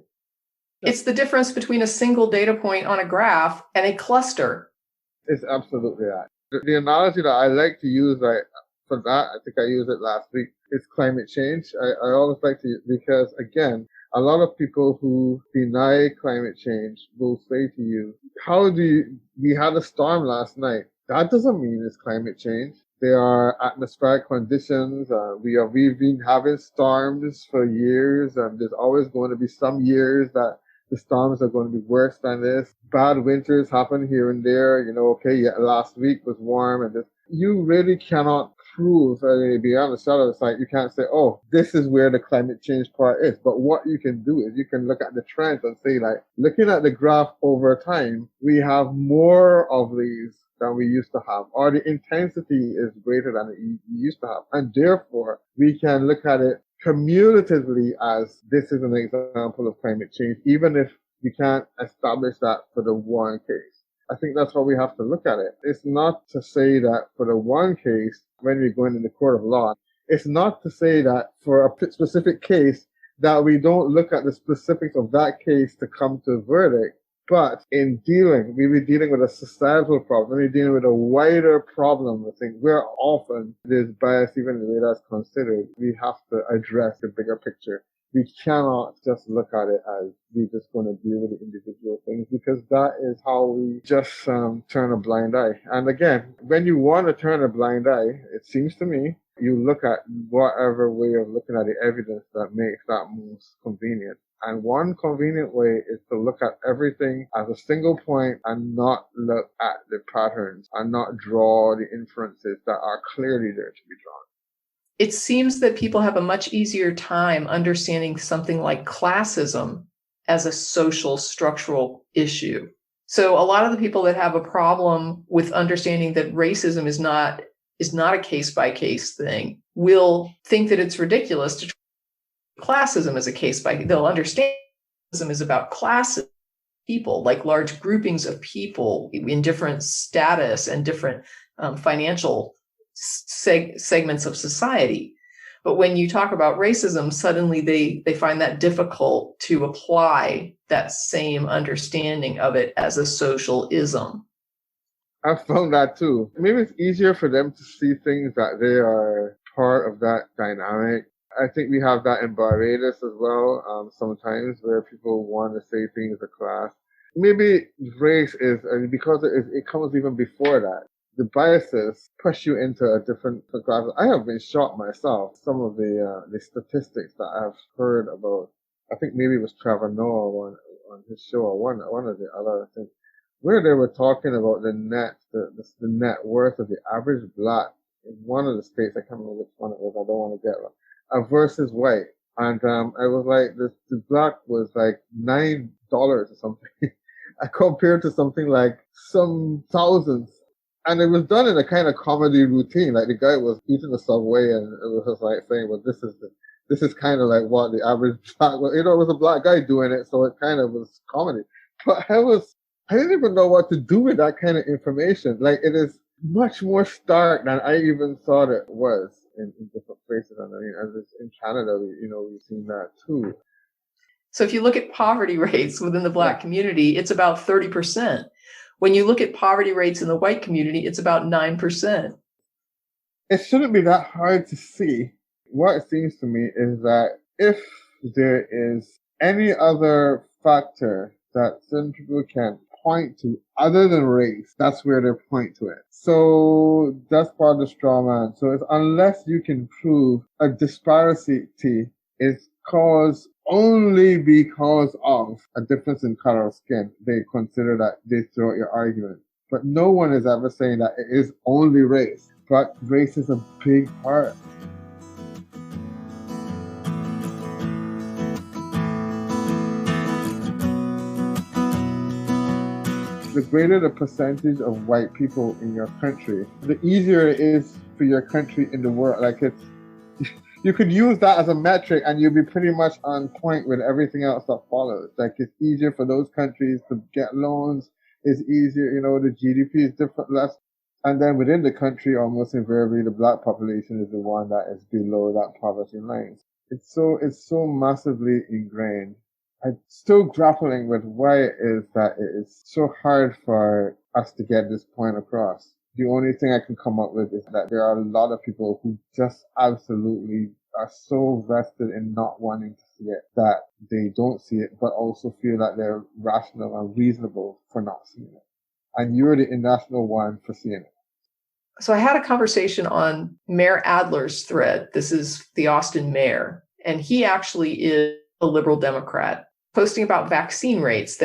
S1: It's the difference between a single data point on a graph and a cluster.
S2: It's absolutely that. The analogy that I like to use, right, for that, I think I used it last week, is climate change. I always like to, because again, a lot of people who deny climate change will say to you, we had a storm last night. That doesn't mean it's climate change. There are atmospheric conditions. We've been having storms for years, and there's always going to be some years that the storms are going to be worse than this. Bad winters happen here and there. Okay, yeah, last week was warm, and this. You really cannot prove, beyond the shadow of the sight, you can't say, oh, this is where the climate change part is. But what you can do is you can look at the trends and say, like, looking at the graph over time, we have more of these than we used to have, or the intensity is greater than it used to have. And therefore, we can look at it cumulatively as this is an example of climate change, even if we can't establish that for the one case. I think that's how we have to look at it. It's not to say that for the one case, when we're going in the court of law, it's not to say that for a specific case that we don't look at the specifics of that case to come to a verdict. But in we're dealing with a societal problem. We're dealing with a wider problem. I think where often there's bias, even in the way that's considered, we have to address the bigger picture. We cannot just look at it as we're just going to deal with the individual things, because that is how we just turn a blind eye. And again, when you want to turn a blind eye, it seems to me, you look at whatever way of looking at the evidence that makes that most convenient. And one convenient way is to look at everything as a single point and not look at the patterns and not draw the inferences that are clearly there to be drawn.
S1: It seems that people have a much easier time understanding something like classism as a social structural issue. So a lot of the people that have a problem with understanding that racism is not a case-by-case thing will think that it's ridiculous to classism as a case-by-case. They'll understand classism is about classes, people, like large groupings of people in different status and different financial segments of society. But when you talk about racism, suddenly they find that difficult to apply that same understanding of it as a social ism.
S2: I found that too. Maybe it's easier for them to see things that they are part of that dynamic. I think we have that in Barbados as well, sometimes, where people want to say things as a class. Maybe race is, because it comes even before that. The biases push you into a different class. I have been shocked myself. Some of the statistics that I've heard about, I think maybe it was Trevor Noah on his show, or one of the other, I think, where they were talking about the net worth of the average black in one of the states. I can't remember which one it was. I don't want to get it. Versus white. And I was like, the black was like $9 or something. I compared to something like some thousands. And it was done in a kind of comedy routine. Like the guy was eating the Subway, and it was just like saying, well, this is kind of like what the average black was. It was a black guy doing it, so it kind of was comedy. But I didn't even know what to do with that kind of information. Like, it is much more stark than I even thought it was in different places. And I mean, as it's in Canada, we've seen that too.
S1: So if you look at poverty rates within the black community, it's about 30%. When you look at poverty rates in the white community, it's about 9%.
S2: It shouldn't be that hard to see. What it seems to me is that if there is any other factor that certain people can point to other than race, that's where they point to it. So that's part of the straw man. So it's unless you can prove a disparity is caused only because of a difference in color of skin, they consider that they throw out your argument. But no one is ever saying that it is only race. But race is a big part. The greater the percentage of white people in your country, the easier it is for your country in the world. Like you could use that as a metric and you'll be pretty much on point with everything else that follows. Like it's easier for those countries to get loans. It's easier, the GDP is different, less. And then within the country, almost invariably, the black population is the one that is below that poverty line. It's so massively ingrained. I'm still grappling with why it is that it is so hard for us to get this point across. The only thing I can come up with is that there are a lot of people who just absolutely are so vested in not wanting to see it that they don't see it, but also feel that they're rational and reasonable for not seeing it. And you're the irrational one for seeing it.
S1: So I had a conversation on Mayor Adler's thread. This is the Austin mayor, and he actually is a liberal Democrat, posting about vaccine rates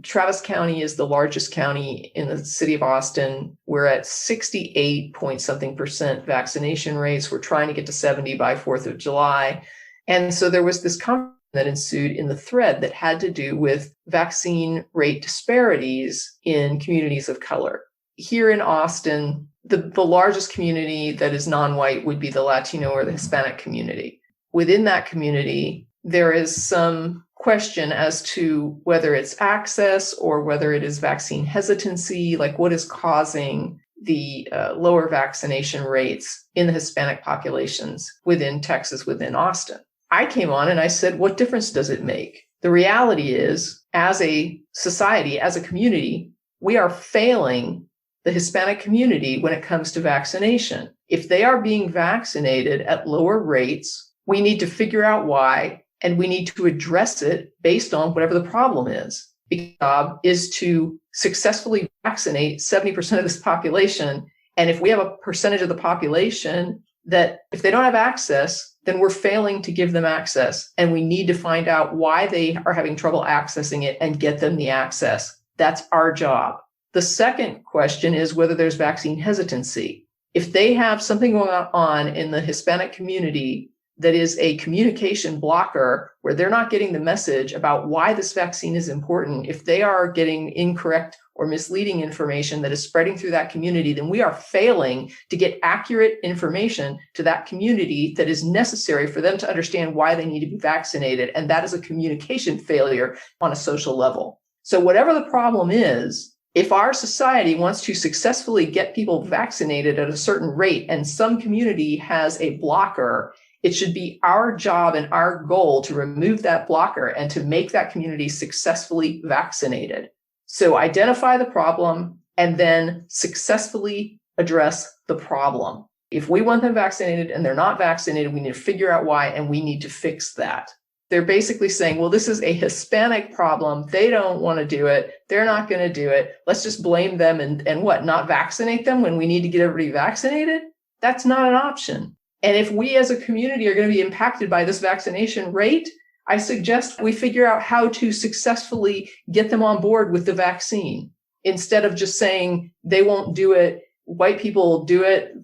S1: Travis County is the largest county in the city of Austin. We're at 68 point something % vaccination rates. We're trying to get to 70 by 4th of July. And so there was this conversation that ensued in the thread that had to do with vaccine rate disparities in communities of color. Here in Austin, the largest community that is non-white would be the Latino or the Hispanic community. Within that community, there is some question as to whether it's access or whether it is vaccine hesitancy, like what is causing the lower vaccination rates in the Hispanic populations within Texas, within Austin. I came on and I said, what difference does it make? The reality is, as a society, as a community, we are failing the Hispanic community when it comes to vaccination. If they are being vaccinated at lower rates, we need to figure out why, and we need to address it based on whatever the problem is. The job is to successfully vaccinate 70% of this population. And if we have a percentage of the population that if they don't have access, then we're failing to give them access. And we need to find out why they are having trouble accessing it and get them the access. That's our job. The second question is whether there's vaccine hesitancy. If they have something going on in the Hispanic community that is a communication blocker where they're not getting the message about why this vaccine is important, if they are getting incorrect or misleading information that is spreading through that community, then we are failing to get accurate information to that community that is necessary for them to understand why they need to be vaccinated. And that is a communication failure on a social level. So whatever the problem is, if our society wants to successfully get people vaccinated at a certain rate and some community has a blocker, it should be our job and our goal to remove that blocker and to make that community successfully vaccinated. So identify the problem and then successfully address the problem. If we want them vaccinated and they're not vaccinated, we need to figure out why, and we need to fix that. They're basically saying, well, this is a Hispanic problem. They don't want to do it. They're not going to do it. Let's just blame them and what, not vaccinate them when we need to get everybody vaccinated? That's not an option. And if we as a community are going to be impacted by this vaccination rate, I suggest we figure out how to successfully get them on board with the vaccine instead of just saying they won't do it. White people do it.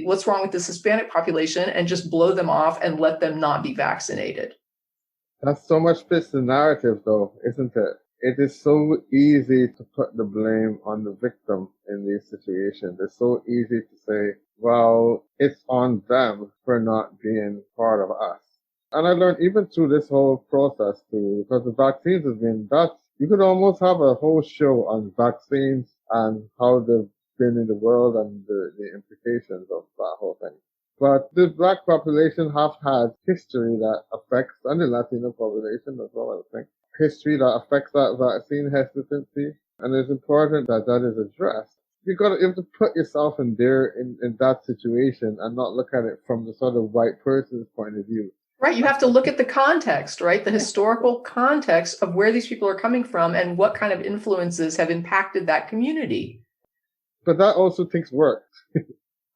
S1: What's wrong with this Hispanic population, and just blow them off and let them not be vaccinated.
S2: That's so much fits the narrative, though, isn't it? It is so easy to put the blame on the victim in these situations. It's so easy to say, well, it's on them for not being part of us. And I learned even through this whole process too, because the vaccines has been that you could almost have a whole show on vaccines and how they've been in the world and the implications of that whole thing. But the black population have had history that affects, and the Latino population as well, I think, history that affects that vaccine hesitancy. And it's important that that is addressed. You have to put yourself in that situation and not look at it from the sort of white person's point of view.
S1: Right. You have to look at the context, right? The historical context of where these people are coming from and what kind of influences have impacted that community.
S2: But that also takes work.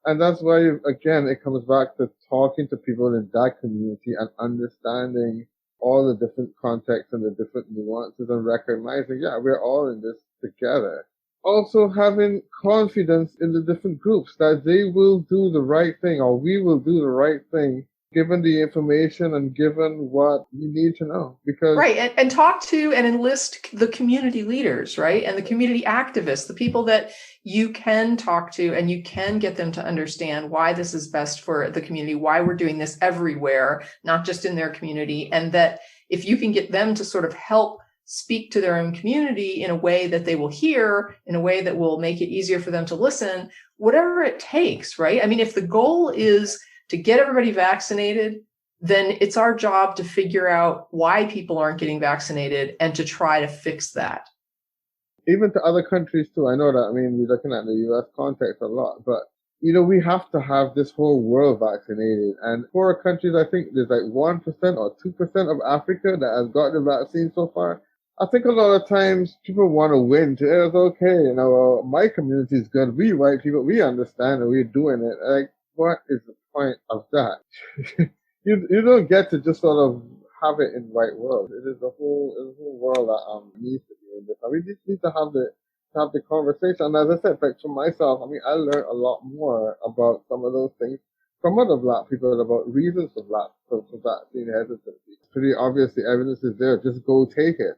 S2: And that's why, again, it comes back to talking to people in that community and understanding all the different contexts and the different nuances and recognizing, yeah, we're all in this together. Also having confidence in the different groups that they will do the right thing or we will do the right thing given the information and given what we need to know. Because
S1: right, and talk to and enlist the community leaders, right? And the community activists, the people that you can talk to and you can get them to understand why this is best for the community, why we're doing this everywhere, not just in their community. And that if you can get them to sort of help speak to their own community in a way that they will hear, in a way that will make it easier for them to listen, whatever it takes, right? I mean, if the goal is to get everybody vaccinated, then it's our job to figure out why people aren't getting vaccinated and to try to fix that.
S2: Even to other countries too. I know that, I mean, we're looking at the US context a lot, but we have to have this whole world vaccinated. And for countries, I think there's like 1% or 2% of Africa that has got the vaccine so far. I think a lot of times people want to win. It's okay, well, my community is good. We white people, we understand and we're doing it. Like, what is the point of that? you don't get to just sort of have it in white world. It is the whole world that needs to be in this. And we just need to have the conversation. And as I said, like for myself, I mean, I learned a lot more about some of those things from other black people about reasons for vaccine hesitancy. It's pretty obvious the evidence is there. Just go take it,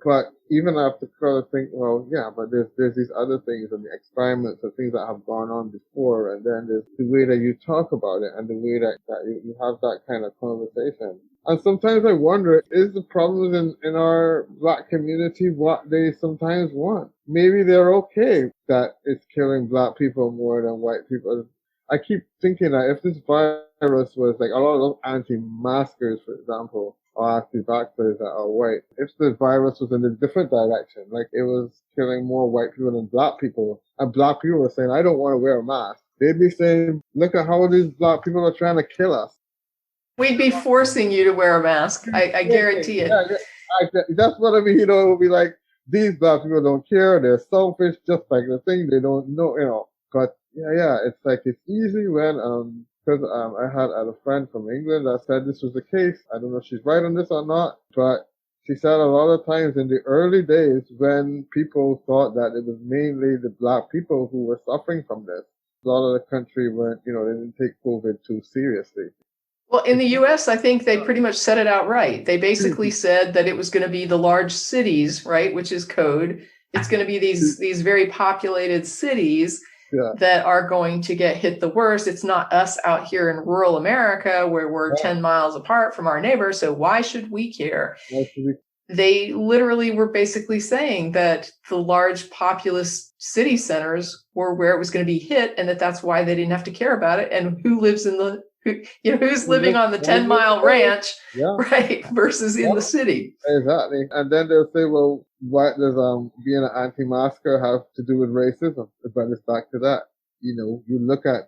S2: But even I have to kind of think, well, yeah, but there's these other things and the experiments and things that have gone on before, and then there's the way that you talk about it and the way that you have that kind of conversation. And sometimes I wonder, is the problems in our black community what they sometimes want? Maybe they're okay that it's killing black people more than white people. I keep thinking that if this virus was like a lot of those anti-maskers, for example, or anti-vaxxers that are white, if the virus was in a different direction, like it was killing more white people than black people, and black people were saying, I don't want to wear a mask, they'd be saying, look at how these black people are trying to kill us.
S1: We'd be forcing you to wear a mask. I guarantee it.
S2: Yeah, that's what I mean. It would be like, these black people don't care. They're selfish, just like the thing. They don't know, But yeah, it's like, it's easy when, because I had a friend from England that said this was the case. I don't know if she's right on this or not, but she said a lot of times in the early days when people thought that it was mainly the black people who were suffering from this, a lot of the country weren't, they didn't take COVID too seriously.
S1: Well, in the US, I think they pretty much said it outright. They basically said that it was going to be the large cities, right, which is code. It's going to be these very populated cities that are going to get hit the worst. It's not us out here in rural America where we're 10 miles apart from our neighbors, so why should we care? They literally were basically saying that the large populous city centers were where it was going to be hit, and that's why they didn't have to care about it. And who lives in the who's living on the 10-mile ranch, right, versus in the city.
S2: Exactly. And then they'll say, well, what does being an anti-masker have to do with racism? But it's back to that. You look at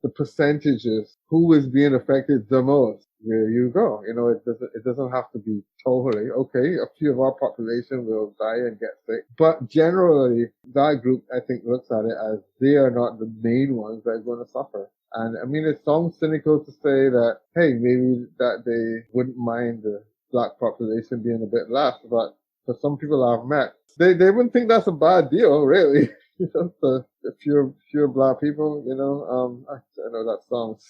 S2: the percentages, who is being affected the most. There you go. It doesn't have to be totally okay. A few of our population will die and get sick, but generally that group, I think, looks at it as they are not the main ones that are going to suffer. And I mean, it sounds cynical to say that, hey, maybe that they wouldn't mind the black population being a bit less, but for some people I've met, they wouldn't think that's a bad deal, really. So if you're black people, I know that sounds.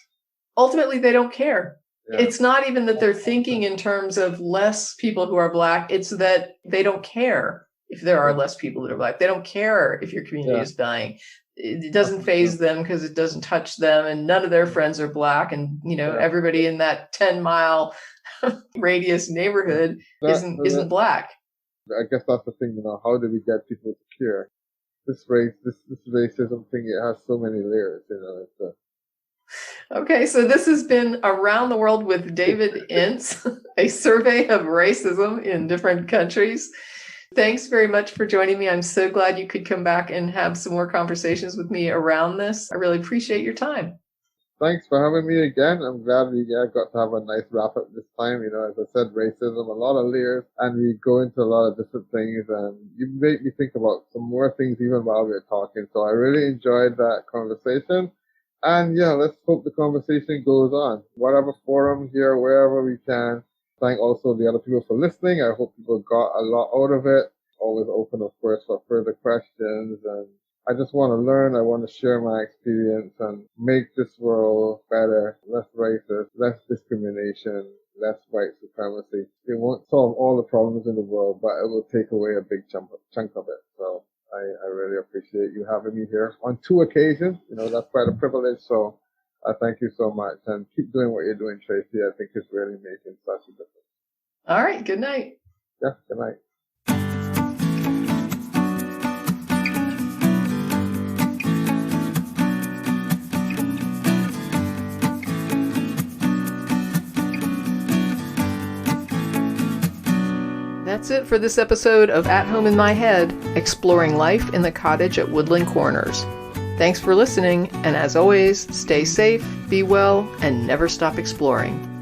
S1: Ultimately, they don't care. Yeah. It's not even that they're thinking in terms of less people who are black. It's that they don't care if there are less people that are black. They don't care if your community is dying. It doesn't faze them because it doesn't touch them, and none of their friends are black, and everybody in that 10-mile radius neighborhood isn't black.
S2: I guess that's the thing, how do we get people to care? This racism thing, it has so many layers,
S1: Okay, so this has been Around the World with David Ince, a survey of racism in different countries. Thanks very much for joining me. I'm so glad you could come back and have some more conversations with me around this. I really appreciate your time.
S2: Thanks for having me again. I'm glad we got to have a nice wrap up this time. You know, as I said, racism, a lot of layers, and we go into a lot of different things, and you make me think about some more things even while we were talking. So I really enjoyed that conversation. And yeah, let's hope the conversation goes on. Whatever forum here, wherever we can. Thank also the other people for listening. I hope people got a lot out of it. Always open, of course, for further questions, and I just want to learn. I want to share my experience and make this world better, less racist, less discrimination, less white supremacy. It won't solve all the problems in the world, but it will take away a big chunk of it. So I really appreciate you having me here on 2 occasions. You know, that's quite a privilege. So I thank you so much, and keep doing what you're doing, Tracy. I think it's really making such a difference.
S1: All right. Good night.
S2: Yeah. Good night.
S1: That's it for this episode of At Home in My Head, exploring life in the cottage at Woodland Corners. Thanks for listening, and as always, stay safe, be well, and never stop exploring.